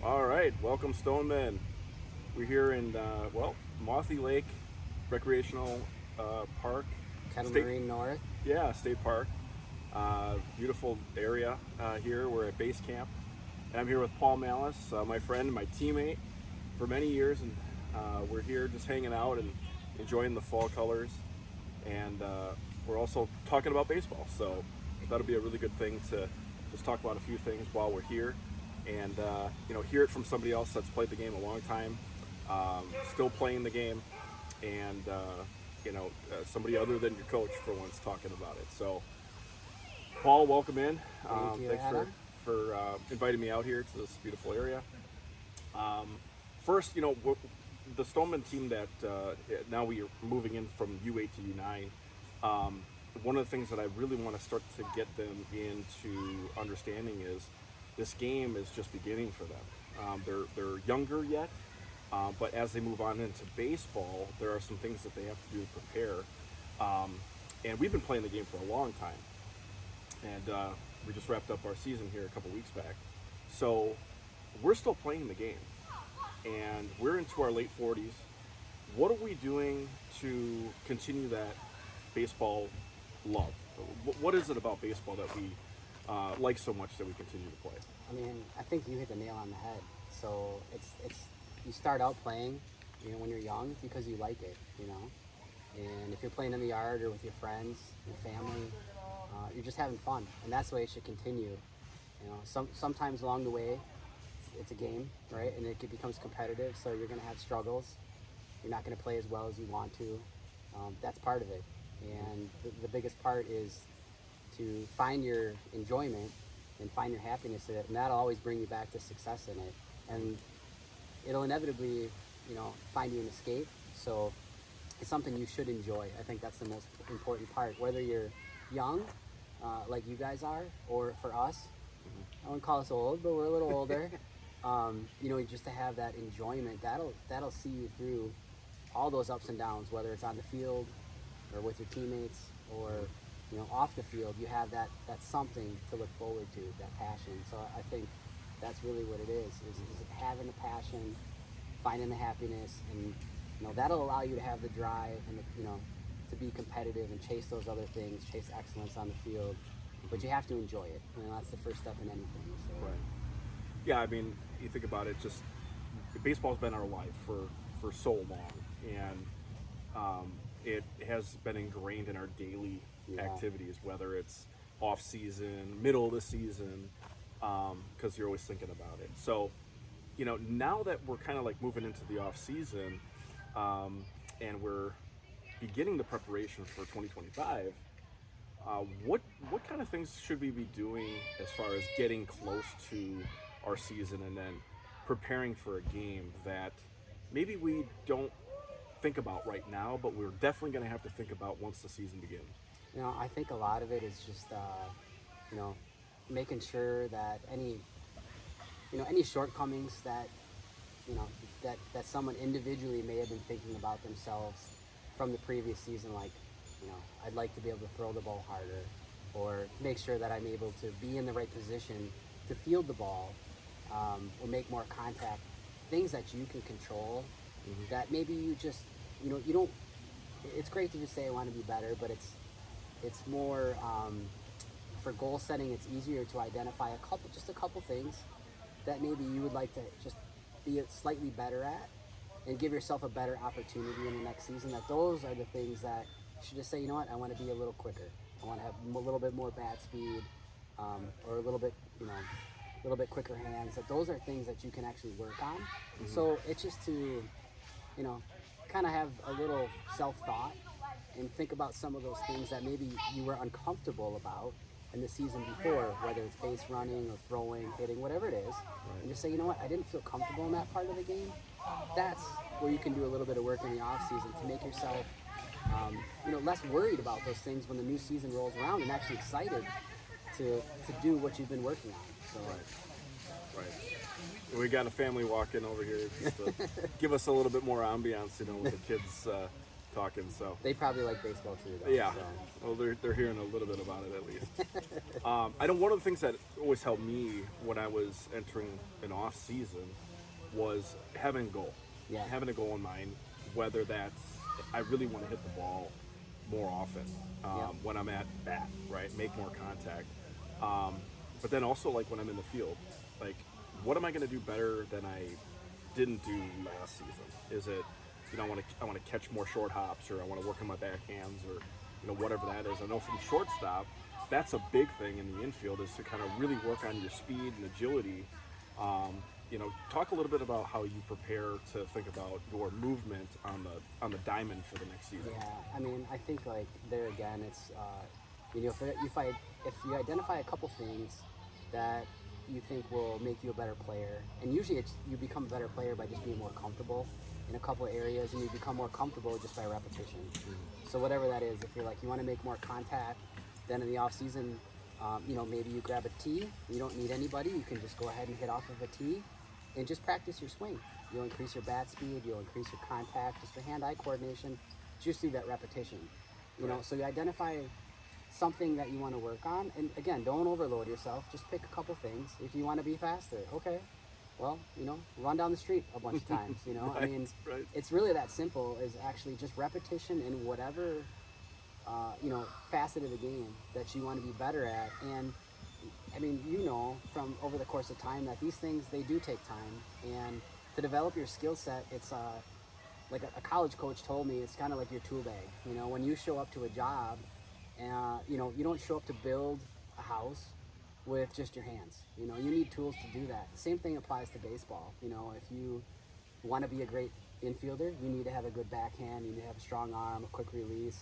All right, welcome Stonemen. We're here in Mothy Lake Recreational Park, Kettle state Marine North. state park. Beautiful area here. We're at base camp, and I'm here with Paul Mallas, my friend, my teammate for many years, and we're here just hanging out and enjoying the fall colors, and we're also talking about baseball. So that'll be a really good thing to just talk about a few things while we're here, and hear it from somebody else that's played the game a long time, still playing the game, and somebody other than your coach for once talking about it. So, Paul, welcome in. Thank you, Thanks Adam. for inviting me out here to this beautiful area. First, the Stoneman team that now we are moving in from U8 to U9. One of the things that I really want to start to get them into understanding is this game is just beginning for them. They're younger yet, but as they move on into baseball, there are some things that they have to do to prepare. And we've been playing the game for a long time, and we just wrapped up our season here a couple weeks back. So we're still playing the game, and we're into our late 40s. What are we doing to continue that baseball love? What is it about baseball that we like so much that we continue to play? I mean, I think you hit the nail on the head. So it's you start out playing, when you're young because you like it, And if you're playing in the yard or with your friends, your family, you're just having fun, and that's the way it should continue. Sometimes along the way, it's a game, right? And it becomes competitive, so you're going to have struggles. You're not going to play as well as you want to. That's part of it. And the biggest part is to find your enjoyment and find your happiness in it. And that'll always bring you back to success in it. And it'll inevitably, find you an escape. So it's something you should enjoy. I think that's the most important part. Whether you're young, like you guys are, or for us, I wouldn't call us old, but we're a little older. Just to have that enjoyment, that'll see you through all those ups and downs, whether it's on the field or with your teammates or off the field. You have that something to look forward to, that passion. So I think that's really what it is having the passion, finding the happiness, and that'll allow you to have the drive and to be competitive and chase those other things, chase excellence on the field. But you have to enjoy it. That's the first step in anything. So. Right. Yeah, I mean, you think about it, just baseball's been our life for so long, and it has been ingrained in our daily activities, whether it's off season, middle of the season, because you're always thinking about it. So, now that we're kind of like moving into the off season, and we're beginning the preparation for 2025. What kind of things should we be doing as far as getting close to our season and then preparing for a game that maybe we don't think about right now, but we're definitely going to have to think about once the season begins? I think a lot of it is just, making sure that any shortcomings that, that someone individually may have been thinking about themselves from the previous season, like, I'd like to be able to throw the ball harder, or make sure that I'm able to be in the right position to field the ball, or make more contact. Things that you can control, that maybe you just, you don't. It's great to just say I want to be better, but it's more for goal setting. It's easier to identify a couple things that maybe you would like to just be slightly better at, and give yourself a better opportunity in the next season. That those are the things that you should just say, I want to be a little quicker. I want to have a little bit more bat speed, or a little bit quicker hands. That those are things that you can actually work on. So it's just to, kind of have a little self-thought and think about some of those things that maybe you were uncomfortable about in the season before, whether it's base running or throwing, hitting, whatever it is, and just say, I didn't feel comfortable in that part of the game. That's where you can do a little bit of work in the off season to make yourself, less worried about those things when the new season rolls around, and actually excited to do what you've been working on. So. Right. We got a family walking over here just to give us a little bit more ambiance, with the kids Talkin. So They probably like baseball too, though. yeah, So. well, they're hearing a little bit about it at least. I know one of the things that always helped me when I was entering an off season was having a goal, Yeah. having a goal in mind. Whether that's I really want to hit the ball more often when I'm at bat, right? Make more contact. But then also like when I'm in the field, like what am I going to do better than I didn't do last season? Is it, I want to catch more short hops, or I want to work on my backhands, or whatever that is. I know from shortstop, that's a big thing in the infield is to kind of really work on your speed and agility. Talk a little bit about how you prepare to think about your movement on the diamond for the next season. Yeah, I mean, I think like there again, it's if you identify a couple things that you think will make you a better player, and usually you become a better player by just being more comfortable in a couple of areas, and you become more comfortable just by repetition. So whatever that is, if you're like you want to make more contact, then in the off season, maybe you grab a tee. You don't need anybody. You can just go ahead and hit off of a tee, and just practice your swing. You'll increase your bat speed. You'll increase your contact, just your hand-eye coordination, just through that repetition. So you identify something that you want to work on, and again, don't overload yourself. Just pick a couple things. If you want to be faster, okay, well, run down the street a bunch of times. Right, I mean, right. it's really that simple. Is actually just repetition in whatever facet of the game that you want to be better at. And I mean, from over the course of time that these things, they do take time, and to develop your skill set, it's like a college coach told me, it's kind of like your tool bag. When you show up to a job, you don't show up to build a house with just your hands. You need tools to do that. The same thing applies to baseball. If you want to be a great infielder, you need to have a good backhand, you need to have a strong arm, a quick release,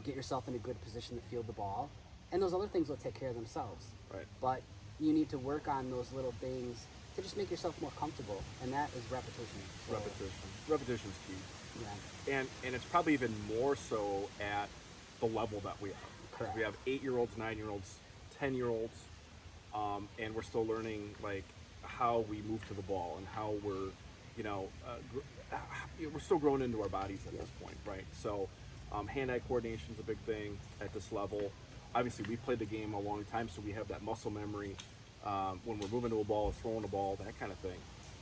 get yourself in a good position to field the ball, and those other things will take care of themselves. Right. But you need to work on those little things to just make yourself more comfortable, and that is repetition. So, Repetition's key. Yeah. And it's probably even more so at the level that we are. Correct. We have 8-year-olds, 9-year-olds, 10-year-olds, and we're still learning like how we move to the ball and how we're we're still growing into our bodies at this point, right? So hand-eye coordination is a big thing at this level. Obviously, we've played the game a long time, so we have that muscle memory when we're moving to a ball, throwing a ball, that kind of thing.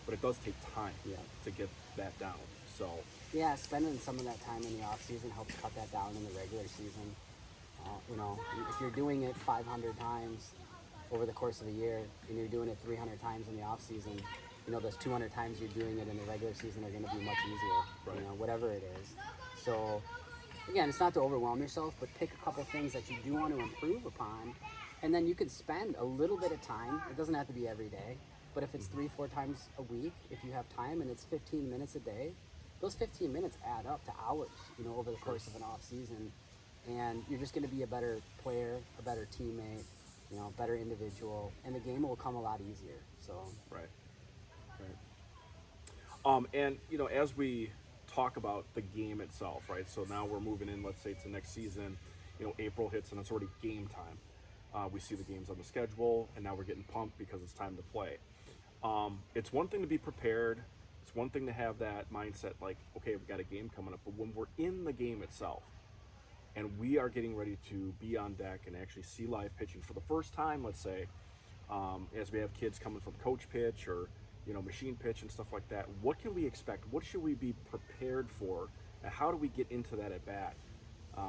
But it does take time to get that down. So yeah, spending some of that time in the off season helps cut that down in the regular season. If you're doing it 500 times over the course of a year, and you're doing it 300 times in the off season, those 200 times you're doing it in the regular season are going to be much easier. Right. Whatever it is. So again, it's not to overwhelm yourself, but pick a couple things that you do want to improve upon, and then you can spend a little bit of time. It doesn't have to be every day, but if it's 3-4 times a week, if you have time, and it's 15 minutes a day, those 15 minutes add up to hours, over the course of an off season, and you're just going to be a better player, a better teammate, better individual, and the game will come a lot easier. So right. And as we talk about the game itself, right? So now we're moving in, let's say, to next season. April hits and it's already game time. We see the games on the schedule, and now we're getting pumped because it's time to play. It's one thing to be prepared. It's one thing to have that mindset, like, okay, we've got a game coming up. But when we're in the game itself, and we are getting ready to be on deck and actually see live pitching for the first time, let's say, as we have kids coming from coach pitch or machine pitch and stuff like that, what can we expect? What should we be prepared for, and how do we get into that at bat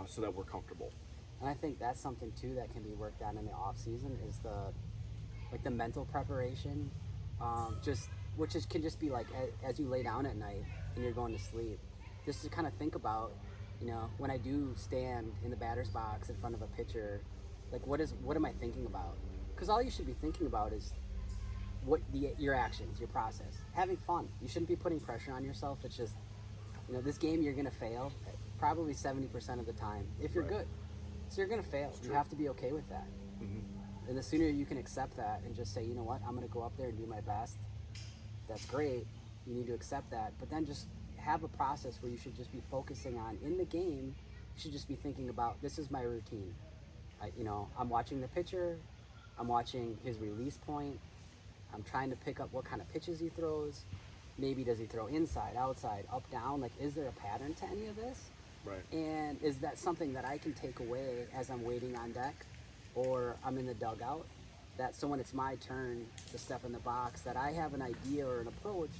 so that we're comfortable? And I think that's something too that can be worked on in the off season is the mental preparation, can just be like as you lay down at night and you're going to sleep, just to kind of think about, when I do stand in the batter's box in front of a pitcher, like what am I thinking about? Because all you should be thinking about is your actions, your process, having fun. You shouldn't be putting pressure on yourself. It's just, this game you're gonna fail probably 70% of the time if you're good. So you're gonna fail. You have to be okay with that. Mm-hmm. And the sooner you can accept that and just say, you know what, I'm gonna go up there and do my best. That's great. You need to accept that, but then just have a process where you should just be focusing on in the game. You should just be thinking about, this is my routine. I'm watching the pitcher. I'm watching his release point. I'm trying to pick up what kind of pitches he throws. Maybe does he throw inside, outside, up, down? Like, is there a pattern to any of this? Right. And is that something that I can take away as I'm waiting on deck or I'm in the dugout? That so when it's my turn to step in the box, that I have an idea or an approach,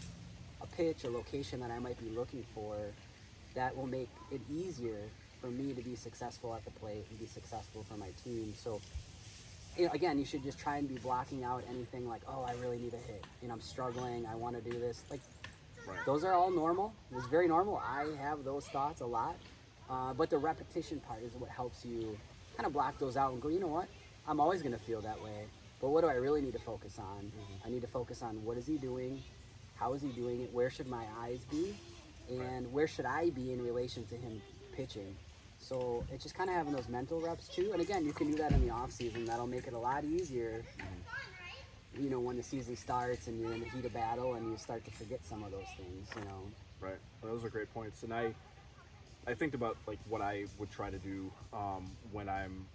a pitch, a location that I might be looking for that will make it easier for me to be successful at the plate and be successful for my team. So, again, you should just try and be blocking out anything like, oh, I really need a hit. I'm struggling. I want to do this. Like, Right. those are all normal. It's very normal. I have those thoughts a lot. But the repetition part is what helps you kind of block those out and go, you know what? I'm always going to feel that way. But what do I really need to focus on? Mm-hmm. I need to focus on what is he doing? How is he doing it? Where should my eyes be? And where should I be in relation to him pitching? So it's just kind of having those mental reps too. And again, you can do that in the off season. That'll make it a lot easier. When the season starts and you're in the heat of battle and you start to forget some of those things. Right. Well, those are great points. And I think about like what I would try to do when I'm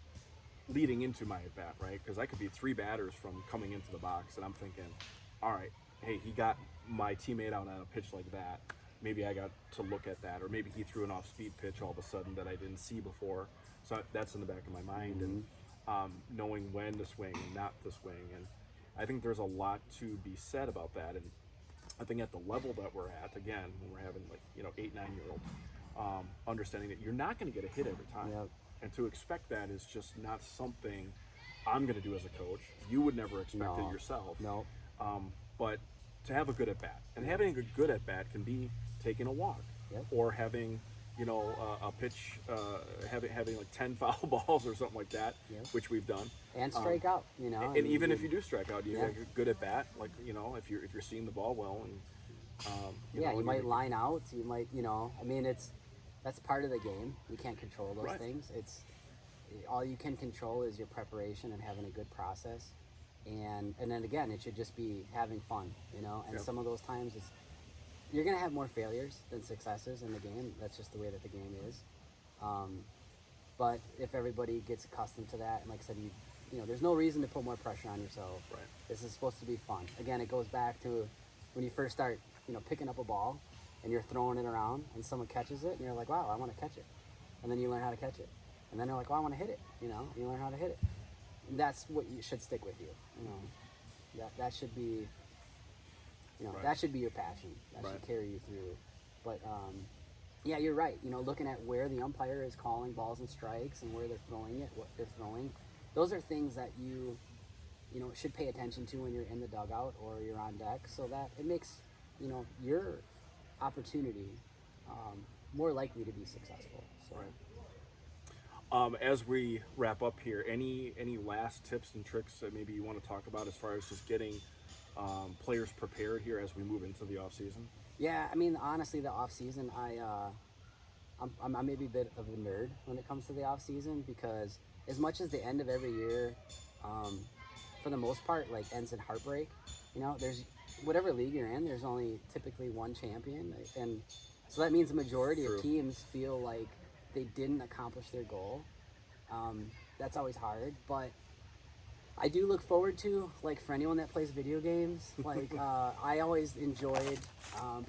leading into my at bat, right? Because I could be 3 batters from coming into the box, and I'm thinking, all right, hey, he got my teammate out on a pitch like that. Maybe I got to look at that, or maybe he threw an off-speed pitch all of a sudden that I didn't see before. So that's in the back of my mind, and knowing when to swing and not to swing. And I think there's a lot to be said about that. And I think at the level that we're at, again, when we're having 8, 9-year-olds, understanding that you're not going to get a hit every time. Yep. And to expect that is just not something I'm going to do as a coach. You would never expect it yourself. No. But to have a good at bat, and having a good at bat can be taking a walk, Yep. or having a pitch, having like 10 foul balls or something like that, Yep. which we've done. And strike out, And even if you do strike out, you Yeah. get a good at bat. Like if you're seeing the ball well, and you might line out. You might, that's part of the game. You can't control those Right. things. It's all you can control is your preparation and having a good process. And then again, it should just be having fun, And Yep. some of those times, you're gonna have more failures than successes in the game. That's just the way that the game is. But if everybody gets accustomed to that, and like I said, there's no reason to put more pressure on yourself. Right. This is supposed to be fun. Again, it goes back to when you first start, picking up a ball and you're throwing it around and someone catches it and you're like, wow, I want to catch it. And then you learn how to catch it. And then they're like, well, I want to hit it. You learn how to hit it. And that's what you should stick with you. That should be, Right. that should be your passion. That Right. should carry you through. But yeah, you're right. Looking at where the umpire is calling balls and strikes and where they're throwing it, what they're throwing, those are things that you should pay attention to when you're in the dugout or you're on deck, so that it makes your opportunity more likely to be successful. So. Right. As we wrap up here, any last tips and tricks that maybe you want to talk about as far as just getting players prepared here as we move into the off season? Yeah, honestly, the off season, I'm maybe a bit of a nerd when it comes to the off season, because as much as the end of every year, for the most part, ends in heartbreak. There's whatever league you're in, there's only typically one champion, and so that means the majority True. of teams feel like they didn't accomplish their goal. That's always hard, but I do look forward to, for anyone that plays video games, I always enjoyed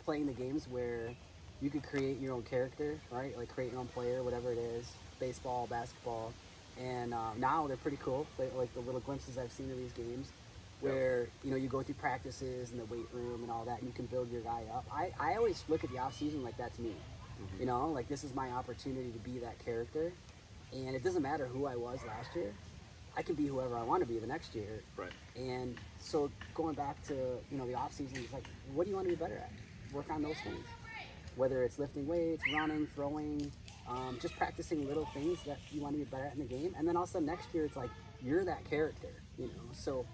playing the games where you could create your own character, right? Create your own player, whatever it is, baseball, basketball. And now they're pretty cool, like the little glimpses I've seen of these games where, you go through practices and the weight room and all that, and you can build your guy up. I always look at the off season like that's me. Mm-hmm. This is my opportunity to be that character. And it doesn't matter who I was last year. I can be whoever I want to be the next year. Right. And so going back to, the off season, it's what do you want to be better at? Work on those things. Whether it's lifting weights, running, throwing, just practicing little things that you want to be better at in the game. And then also next year, it's you're that character, So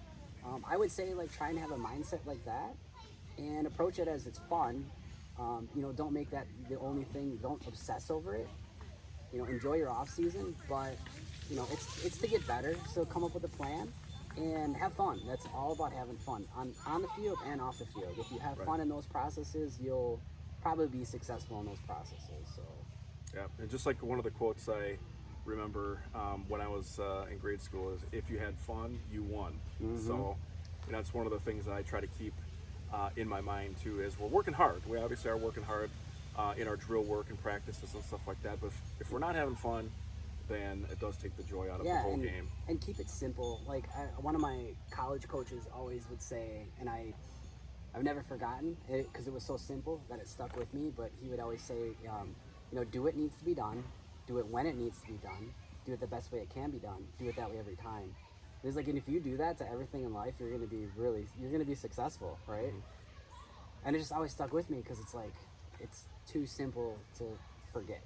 I would say try and have a mindset like that and approach it as it's fun. Don't make that the only thing. Don't obsess over it. Enjoy your off season, but it's to get better. So come up with a plan and have fun. That's all about having fun on the field and off the field. If you have Right. fun in those processes, you'll probably be successful in those processes. So Yeah, and just like one of the quotes I remember when I was in grade school is, if you had fun, you won. Mm-hmm. So that's one of the things that I try to keep in my mind too, is we're working hard. We obviously are working hard, in our drill work and practices and stuff like that. But if we're not having fun, then it does take the joy out of the whole game. And keep it simple. Like one of my college coaches always would say, and I've never forgotten it because it was so simple that it stuck with me. But he would always say, do what needs to be done, do it when it needs to be done, do it the best way it can be done, do it that way every time. It's like, and if you do that to everything in life, you're gonna be successful, right? Mm-hmm. And it just always stuck with me because it's like it's too simple to forget,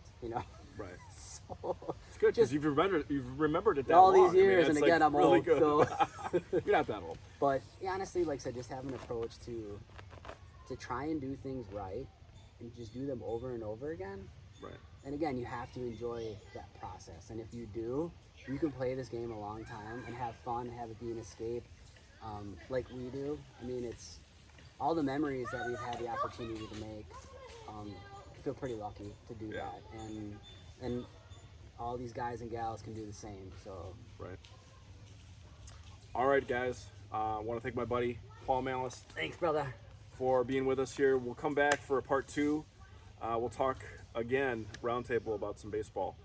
Right. So it's good because you've remembered it that all long. these years, I mean, and again, like I'm really old. Good. So. You're not that old. But yeah, honestly, like I said, just have an approach to try and do things right, and just do them over and over again. Right. And again, you have to enjoy that process. And if you do, you can play this game a long time and have fun, have it be an escape, like we do. I mean, it's all the memories that we've had the opportunity to make. I feel pretty lucky to do that, and all these guys and gals can do the same. So right. All right, guys. I want to thank my buddy Paul Mallas. Thanks, brother, for being with us here. We'll come back for a part 2. We'll talk again, roundtable about some baseball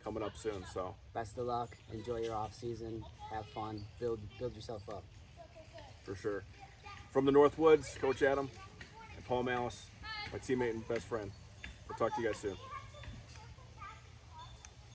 coming up soon. So best of luck. Enjoy your off season. Have fun. Build yourself up. For sure. From the Northwoods, Coach Adam and Paul Mallas, my teammate and best friend. We'll talk to you guys soon.